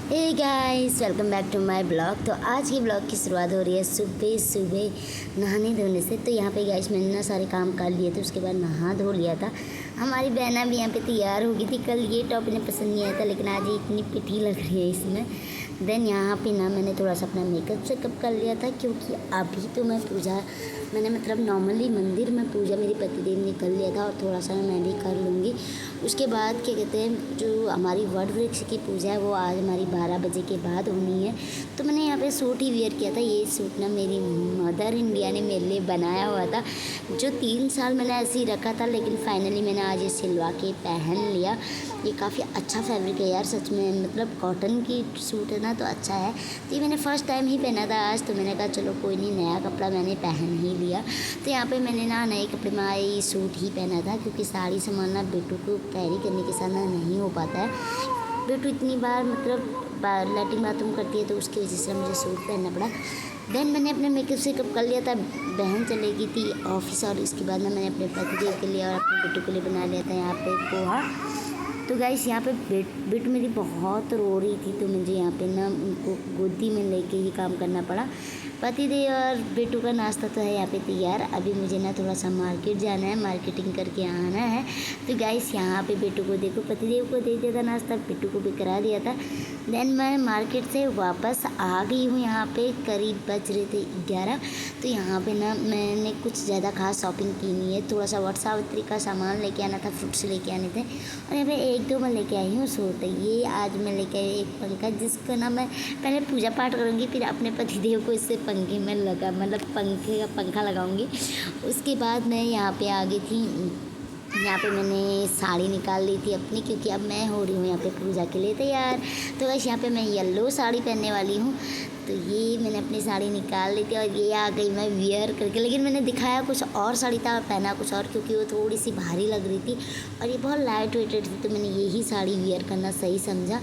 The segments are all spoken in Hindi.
Hey guys, welcome back to my blog. तो आज की ब्लॉग की शुरुआत हो रही है सुबह सुबह नहाने धोने से। तो यहाँ पे गाइस मैंने ना सारे काम कर लिए थे, उसके बाद नहा धो लिया था। हमारी बहना भी यहाँ पे तैयार हो गई थी। कल ये टॉप इन्हें पसंद नहीं आया था, लेकिन आज ये इतनी पिटी लग रही है इसमें। देन यहाँ पे ना मैंने थोड़ा सा अपना मेकअप सेकअप कर लिया था, क्योंकि अभी तो मैंने मतलब नॉर्मली मंदिर में पूजा मेरे पतिदेव ने कर लिया था, और थोड़ा सा मैं भी कर लूँगी। उसके बाद क्या कहते हैं, जो हमारी वट वृक्ष की पूजा है वो आज हमारी 12 बजे के बाद होनी है। तो मैंने यहाँ पे सूट ही वेयर किया था। ये सूट ना मेरी मदर इंडिया ने मेरे लिए बनाया हुआ था, जो 3 साल मैंने ऐसे ही रखा था, लेकिन फाइनली मैंने आज ये सिलवा के पहन लिया। ये काफ़ी अच्छा फैब्रिक है यार, सच में, मतलब कॉटन की सूट है ना, तो अच्छा है। तो ये मैंने फ़र्स्ट टाइम ही पहना था आज, तो मैंने कहा चलो कोई नहीं, नया कपड़ा मैंने पहन ही लिया। तो यहाँ पे मैंने ना नए कपड़े में ये सूट ही पहना था, क्योंकि साड़ी संभालना बेटू को कैरी करने के साथ ना नहीं हो पाता है। बेटू इतनी बार मतलब लैट्रिन बाथरूम करती है, तो उसकी वजह से मुझे सूट पहनना पड़ा। देन मैंने अपने मेकअप सेकअप कर लिया था। बहन चली गई थी ऑफिस, और इसके बाद ना मैंने अपने पतिदेव के लिए और अपने बेटू के लिए बना लिया था यहाँ पे पोहा। तो गाइस यहाँ पे बेटू मेरी बहुत रो रही थी, तो मुझे यहाँ पे ना उनको गोदी में लेके ही काम करना पड़ा। पतिदेव और बेटू का नाश्ता तो है यहाँ पे तैयार। अभी मुझे ना थोड़ा सा मार्केट जाना है, मार्केटिंग करके आना है। तो गाइस यहाँ पे बेटू को देखो, पतिदेव को दे दिया था नाश्ता, बेटू को भी करा दिया था। देन मैं मार्केट से वापस आ गई हूँ। यहाँ पे करीब बज रहे थे 11। तो यहाँ पे ना मैंने कुछ ज़्यादा खास शॉपिंग की नहीं है। थोड़ा सा वट सावित्री का सामान लेके आना था, फ्रूट्स लेके आने थे, और यहाँ पे 1-2 मैं लेके आई हूँ सूट। ये आज मैं लेके आई एक पंखा, जिसको ना मैं पहले पूजा पाठ करूँगी, फिर अपने पतिदेव को इससे पंखे में मतलब पंखे का पंखा लगाऊंगी। उसके बाद मैं यहाँ पे आ गई थी। यहाँ पे मैंने साड़ी निकाल ली थी अपनी, क्योंकि अब मैं हो रही हूँ यहाँ पे पूजा के लिए तैयार। तो बस यहाँ पे मैं येलो साड़ी पहनने वाली हूँ। तो ये मैंने अपनी साड़ी निकाल ली थी, और ये आ गई मैं वियर करके। लेकिन मैंने दिखाया कुछ और साड़ी था और पहना कुछ और, क्योंकि वो थोड़ी सी भारी लग रही थी और ये बहुत लाइट वेटेड थी, तो मैंने यही साड़ी वियर करना सही समझा।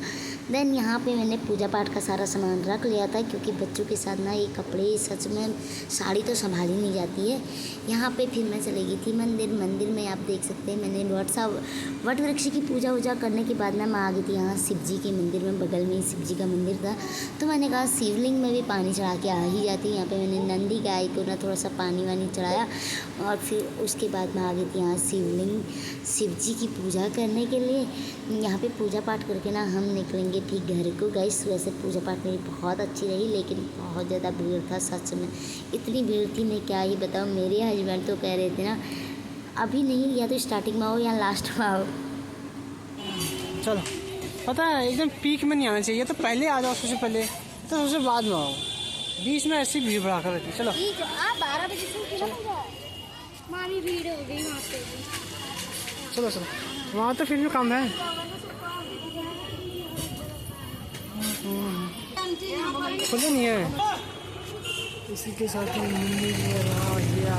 देन यहाँ पे मैंने पूजा पाठ का सारा सामान रख लिया था, क्योंकि बच्चों के साथ ना ये कपड़े सच में साड़ी तो संभाली नहीं जाती है। यहाँ पे फिर मैं चली गई थी मंदिर में। आप देख सकते हैं मैंने वट वृक्ष की पूजा वूजा करने के बाद ना मैं आ गई थी यहाँ शिव जी के मंदिर में। बगल में ही शिव जी का मंदिर था, तो मैंने कहा शिवलिंग में भी पानी चढ़ा के आ ही जाती। यहाँ पे मैंने नंदी गाय को ना थोड़ा सा पानी वानी चढ़ाया, और फिर उसके बाद मैं आ गई थी यहाँ शिव जी की पूजा करने के लिए। यहाँ पे पूजा पाठ करके ना हम निकलेंगे ठीक घर को। गाइस वैसे पूजा पाठ मेरी बहुत अच्छी रही, लेकिन बहुत ज़्यादा भीड़ था, सच में इतनी भीड़ थी मैं क्या ही बताऊँ। मेरे हस्बैंड तो कह रहे थे ना, अभी नहीं, या तो स्टार्टिंग में आओ या लास्ट में आओ। चलो, पता है एकदम पीक में नहीं आना चाहिए, तो पहले आ जाओ, सबसे पहले तो सबसे बाद में आओ। बीच में ऐसी भीड़ भड़ा कर रहती है। चलो 12 बजे से मानी भीड़ हो गई वहाँ पे। चलो वहाँ तो फिर भी काम है। खुले नहीं है। इसी के साथ ये आ गया।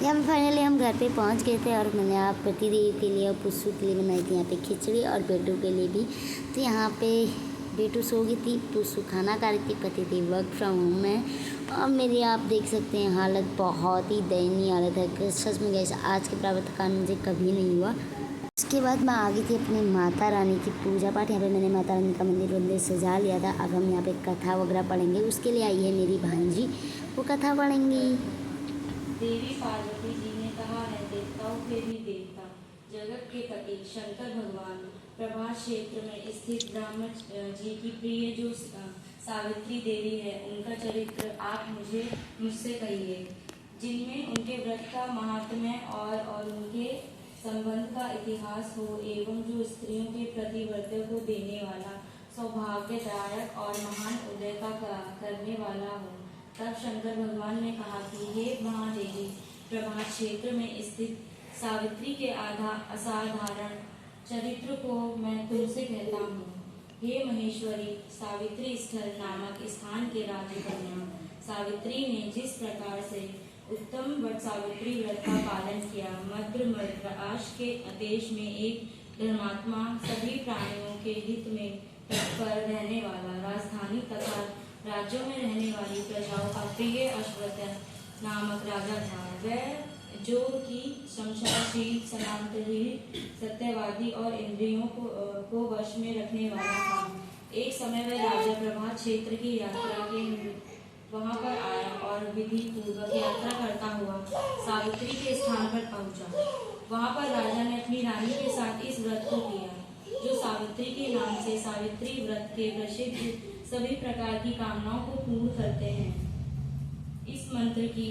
यहाँ पे फाइनली हम घर पे पहुँच गए थे, और मैंने आप पतिदेव के लिए और पुस्सू के लिए बनाई थी यहाँ पे खिचड़ी, और बेटू के लिए भी। तो यहाँ पे बेटू सो गई थी, पुस्सू खाना खा रही थी, पतिदेव वर्क फ्रॉम होम है। और मेरी आप देख सकते हैं हालत बहुत ही दयनीय हालत है, सच में गैस आज के बराबर थकान मुझे कभी नहीं हुआ। उसके बाद मैं आ गई थी अपनी माता रानी की पूजा पाठ। यहाँ पे मैंने माता रानी का मंदिर सजा लिया था। अब हम यहाँ पे कथा वगैरह पढ़ेंगे, उसके लिए आई है मेरी भांजी, वो कथा पढ़ेंगी। देवी पार्वती जी ने कहा है, देवताओं के भी देवता, जगत के पति शंकर भगवान प्रभास क्षेत्र में स्थित ब्रह्म जी की प्रिय जो सावित्री देवी है, उनका चरित्र आप मुझसे कहिए, जिनमें उनके व्रत का महात्म्य और उनके संबंध का इतिहास हो, एवं जो स्त्रियों के प्रति व्रत को देने वाला, सौभाग्यदायक और महान उदय का करने वाला हो। तब शंकर भगवान ने कहा कि हे महादेवी, प्रभास क्षेत्र में स्थित सावित्री के असाधारण चरित्र को मैं तुमसे कहता हूँ। हे महेश्वरी, सावित्री स्थल नामक स्थान के राजकन्या सावित्री ने जिस प्रकार से उत्तम वट सावित्री व्रत का पालन किया, मद्रास के देश में एक धर्मात्मा, सभी प्राणियों के हित में तत्पर रहने वाला, राजधानी तथा राज्यों में रहने वाली प्रजाओं का प्रिय नामक राजा था। वह जो कि क्षमताशील, सनातनी, सत्यवादी और इंद्रियों को वश में रखने वाला था। एक समय वह राजा प्रभास क्षेत्र की यात्रा के वहां पर आया और विधि पूर्वक यात्रा करता हुआ सावित्री के स्थान पर पहुंचा। वहां पर राजा ने अपनी रानी के साथ इस व्रत को किया, जो सावित्री के नाम से सावित्री व्रत के प्रसिद्ध सभी प्रकार की कामनाओं को पूर्ण करते हैं। इस मंत्र की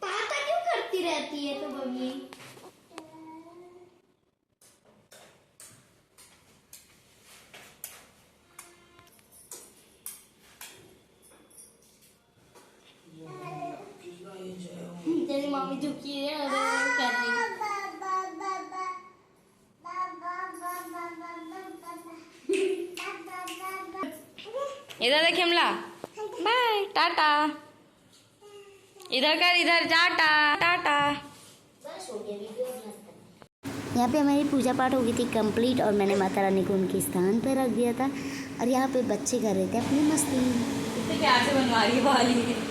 पापा क्यों करती रहती है तो बबली? तेरी मम्मी झुकी है और वो कर रही है। इधर देख शिमला, बाय टाटा। इधर कर, इधर टाटा टाटा। यहाँ पे हमारी पूजा पाठ हो गई थी कंप्लीट और मैंने माता रानी को उनके स्थान पर रख दिया था। और यहाँ पे बच्चे कर रहे थे अपनी मस्ती। इसे क्या से बनवा रही है वाली? इधर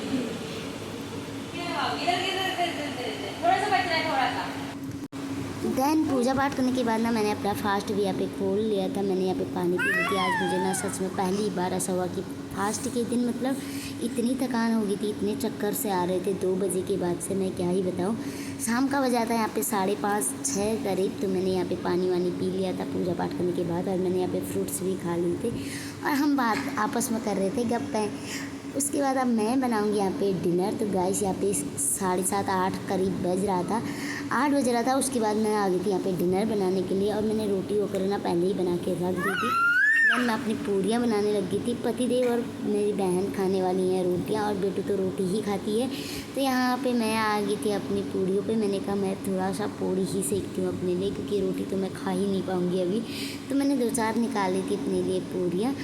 थोड़ा सा बच रहा है, थोड़ा सा। देन पूजा पाठ करने के बाद ना मैंने अपना फास्ट भी यहाँ पे खोल लिया था। मैंने यहाँ पे पानी पी ली थी। आज मुझे ना सच में पहली बार ऐसा हुआ कि फास्ट के दिन मतलब इतनी थकान हो गई थी, इतने चक्कर से आ रहे थे 2 बजे के बाद से, मैं क्या ही बताऊँ। शाम का बजा था यहाँ पे 5:30-6 करीब। तो मैंने यहाँ पे पानी वानी पी लिया था पूजा पाठ करने के बाद। और मैंने यहाँ पे फ्रूट्स भी खा लिए थे और हम बात आपस में कर रहे थे गप्पे। उसके बाद अब मैं बनाऊंगी यहाँ पे डिनर। तो गाइस यहाँ पे 7:30-8 करीब बज रहा था, 8 बज रहा था। उसके बाद मैं आ गई थी यहाँ पे डिनर बनाने के लिए। और मैंने रोटी वगैरह ना पहले ही बना के रख दी थी। देन मैं अपनी पूरियाँ बनाने लग गई थी। पतिदेव और मेरी बहन खाने वाली हैं रोटियाँ, और बेटू तो रोटी ही खाती है। तो यहाँ पे मैं आ गई थी अपनी पूरियों पे। मैंने कहा मैं थोड़ा सा पूरी ही सेकती हूँ अपने लिए, क्योंकि रोटी तो मैं खा ही नहीं पाऊँगी अभी। तो मैंने 2-4 निकाली थी अपने लिए पूरियाँ।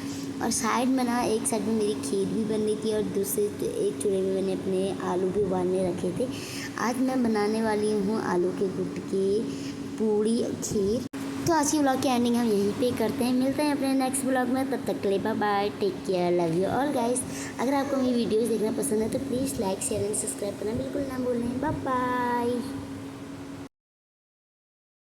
और साइड में ना एक साइड में मेरी खीर भी बन रही थी और दूसरे एक चूल्हे में मैंने अपने आलू भी उबालने रखे थे। आज मैं बनाने वाली हूँ आलू के गुटके, पूड़ी, खीर। तो आज की ब्लॉग की एंडिंग हम यहीं पे करते हैं। मिलते हैं अपने नेक्स्ट ब्लॉग में, तब तक के लिए bye bye, take care, love you all guys. अगर आपको मेरी वीडियोस देखना पसंद है तो please like, share and subscribe करना बिल्कुल ना भूलें। Bye bye.